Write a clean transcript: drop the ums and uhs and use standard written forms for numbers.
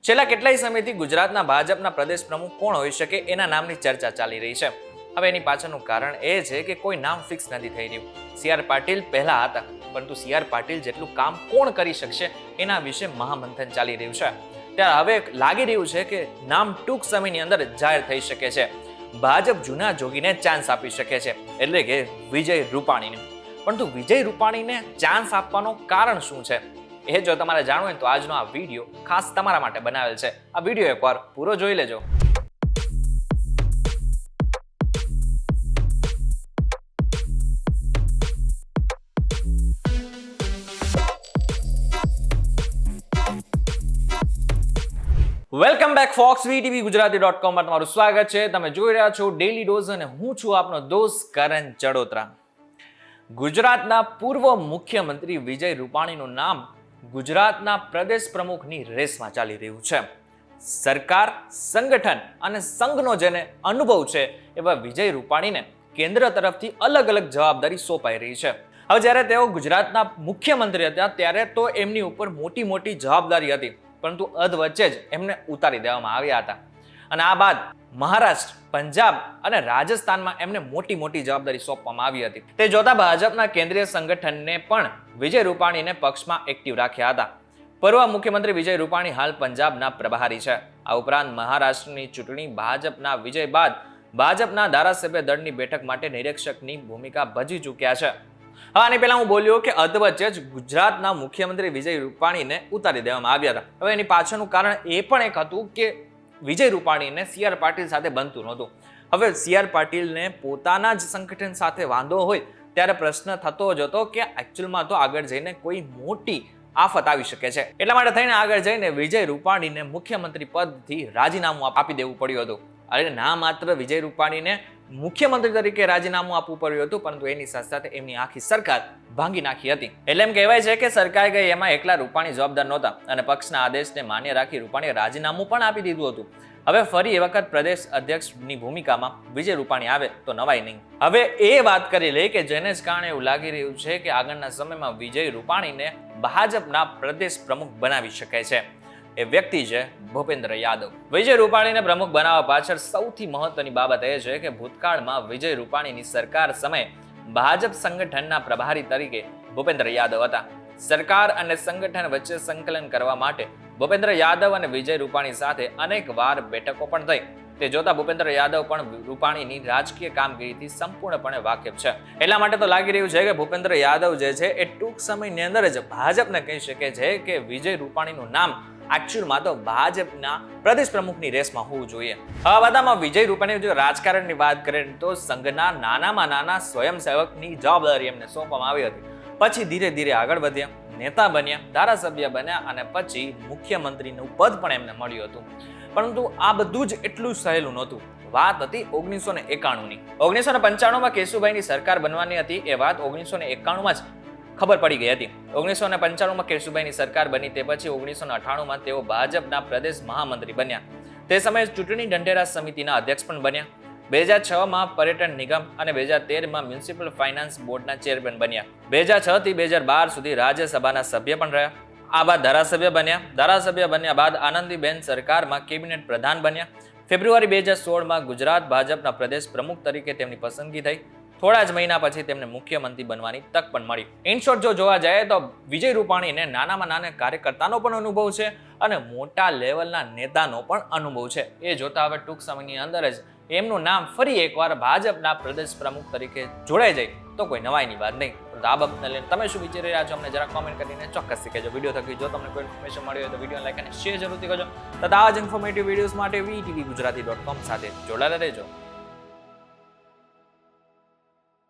છેલ્લા કેટલાય સમયથી ગુજરાતના ભાજપના પ્રદેશ પ્રમુખ કોણ હોઈ શકે એના નામની ચર્ચા ચાલી રહી છે. હવે એની પાછળનું કારણ એ છે કે કોઈ નામ ફિક્સ નથી થઈ રહ્યું. સી.આર. પાટીલ પહેલા હતા, પરંતુ સી.આર. પાટીલ જેટલું કામ કોણ કરી શકશે એના વિશે મહામંથન ચાલી રહ્યું છે. ત્યારે હવે લાગી રહ્યું છે કે નામ ટૂંક સમયની અંદર જાહેર થઈ શકે છે. ભાજપ જૂના જોગીને ચાન્સ આપી શકે છે, એટલે કે વિજય રૂપાણીને. પરંતુ વિજય રૂપાણીને ચાન્સ આપવાનું કારણ શું છે એ જો તમારે જાણવું હોય તો આજનો આ વિડીયો ખાસ તમારા માટે બનાવેલ છે. આ વિડીયો એકવાર પૂરો જોઈ લેજો. વેલકમ બેક ફોક્સ વીટીવી ગુજરાતી.com પર તમારું સ્વાગત છે. તમે જોઈ રહ્યા છો ડેલી ડોઝ અને હું છું આપનો દોસ્ત કરણ ચડોતરા. ગુજરાતના પૂર્વ મુખ્યમંત્રી વિજય રૂપાણીનું નામ ગુજરાતના પ્રદેશ પ્રમુખની રેસમાં ચાલી રહ્યું છે. સરકાર, સંગઠન અને સંઘનો જેને અનુભવ છે એવા વિજય રૂપાણીને કેન્દ્ર તરફથી અલગ અલગ જવાબદારી સોંપાઈ રહી છે. હવે જ્યારે તેઓ ગુજરાતના મુખ્યમંત્રી હતા ત્યારે તો એમની ઉપર મોટી મોટી જવાબદારી હતી, પરંતુ અધવચ્ચે જ એમને ઉતારી દેવામાં આવ્યા હતા. અને આ બાદ મહારાષ્ટ્ર, પંજાબ અને રાજસ્થાનમાં એમને મોટી મોટી જવાબદારી સોંપવામાં આવી હતી. તે જોતા ભાજપના કેન્દ્રીય સંગઠનને પણ વિજય રૂપાણીને પક્ષમાં એક્ટિવ રાખ્યા હતા. પૂર્વ મુખ્યમંત્રી વિજય રૂપાણી હાલ પંજાબના પ્રભારી છે. આ ઉપરાંત મહારાષ્ટ્રની ચૂંટણી ભાજપના વિજય બાદ ભાજપના ધારાસભ્ય દળની બેઠક માટે નિરીક્ષકની ભૂમિકા ભજવી ચૂક્યા છે. આની પહેલા હું બોલ્યો કે અધવચ્ચે જ ગુજરાતના મુખ્યમંત્રી વિજય રૂપાણીને ઉતારી દેવામાં આવ્યા હતા. હવે એની પાછળનું કારણ એ પણ એક હતું કે વિજય રૂપાણીને સી.આર. પાટીલ સાથે બનતું નહોતું. હવે સી.આર. પાટીલને પોતાના જ સંગઠન સાથે વાંધો હોય ત્યારે પ્રશ્ન થતો જ હતો કે એકચ્યુઅલમાં તો આગળ જઈને કોઈ મોટી આફત આવી શકે છે. એટલા માટે થઈને આગળ જઈને વિજય રૂપાણીને મુખ્યમંત્રી પદથી રાજીનામું આપી દેવું પડ્યું હતું. અને ના માત્ર વિજય રૂપાણીને મુખ્યમંત્રી તરીકે રાજીનામું આપવું પડ્યું હતું, પરંતુ એની સાથે સાથે એમની આખી સરકાર ભાંગી નાખી હતી. એટલે એમ કહેવાય છે કે સરકાર ગઈ એમાં એકલા રૂપાણી જવાબદાર નહોતા અને પક્ષના આદેશને માન્ય રાખી રૂપાણીએ રાજીનામું પણ આપી દીધું હતું. હવે ફરી એ વખત પ્રદેશ અધ્યક્ષની ભૂમિકામાં વિજય રૂપાણી આવે તો નવાઈ નહીં. હવે એ વાત કરી લે કે જેને જ કારણે એવું લાગી રહ્યું છે કે આગળના સમયમાં વિજય રૂપાણીને ભાજપના પ્રદેશ પ્રમુખ બનાવી શકે છે. એ વ્યક્તિ છે ભૂપેન્દ્ર યાદવ. વિજય રૂપાણીને પ્રમુખ બનાવવા પાછળ સૌથી મહત્વની બાબત એ છે કે ભૂતકાળમાં વિજય રૂપાણીની સરકાર સમયે ભાજપ સંગઠનના પ્રભારી તરીકે ભૂપેન્દ્ર યાદવ હતા. સરકાર અને સંગઠન વચ્ચે સંકલન કરવા માટે ભૂપેન્દ્ર યાદવ અને વિજય રૂપાણી સાથે અનેક વાર બેઠકો પણ થઈ. તે જોતા ભૂપેન્દ્ર યાદવ પણ રૂપાણીની રાજકીય કામગીરીથી સંપૂર્ણપણે વાકેફ છે. એટલા માટે તો લાગી રહ્યું છે કે ભૂપેન્દ્ર યાદવ જે છે એ ટૂંક સમયની અંદર જ ભાજપને કહી શકે છે કે વિજય રૂપાણીનું નામ એકચ્યુઅલમાં તો ભાજપના પ્રદેશ પ્રમુખની રેસમાં હોવું જોઈએ. હવે બધામાં વિજય રૂપાણી જો રાજકારણની વાત કરીએ તો સંઘના નાનામાં નાના સ્વયંસેવકની જવાબદારી એમને સોંપવામાં આવી હતી. પછી ધીરે ધીરે આગળ વધ્યા, નેતા બન્યા, ધારાસભ્ય બન્યા અને પછી મુખ્યમંત્રીનું પદ પણ એમને મળ્યું હતું. પરંતુ આ બધું જ એટલું સહેલું નહોતું. વાત હતી 1991ની. 1995માં કેશુભાઈની સરકાર બનવાની હતી. એ વાત 1991માં જ ખબર પડી ગઈ હતી. 1995માં કેશુભાઈની સરકાર બની તે પછી 1998માં તેઓ ભાજપના પ્રદેશ મહામંત્રી બન્યા. તે સમયે ચૂંટણી ઢંઢેરા સમિતિના અધ્યક્ષ પણ બન્યા. 2006માં પર્યટન નિગમ અને 2013માં મ્યુનિસિપલ ફાઇનાન્સ બોર્ડના ચેરમેન બન્યા. 2006 થી 2012 સુધી રાજ્યસભાના સભ્ય પણ રહ્યા. આ બાદ ધારાસભ્ય બન્યા. ધારાસભ્ય બન્યા બાદ આનંદીબેન સરકારમાં કેબિનેટ પ્રધાન બન્યા. ફેબ્રુઆરી 2016માં ગુજરાત ભાજપના પ્રદેશ પ્રમુખ તરીકે તેમની પસંદગી થઈ. થોડા જ મહિના પછી તેમને મુખ્યમંત્રી બનવાની તક પણ મળી. ઇન શોર્ટ જો જોવા જાય તો વિજય રૂપાણીને નાનામાં નાના કાર્યકર્તાનો પણ અનુભવ છે અને મોટા લેવલના નેતાનો પણ અનુભવ છે. એ જોતા હવે ટૂંક સમયની અંદર જ એમનું નામ ફરી એકવાર ભાજપના પ્રદેશ પ્રમુખ તરીકે જોડાઈ જાય તો કોઈ નવાઈની વાત નહીં. આ બાબતને લઈને તમે શું વિચારી રહ્યા છો અમને જરા કોમેન્ટ કરીને ચોક્કસથી કહેજો. વિડીયો થકી જો તમને કોઈ ઇન્ફોર્મેશન મળી હોય તો વિડીયો લાઈક અને શેર જરૂરથી કરજો. તથા આવા જ ઇન્ફોર્મેટિવ વિડીયોઝ માટે વીટીવી ગુજરાતી.com સાથે જોડાયેલા રહેજો.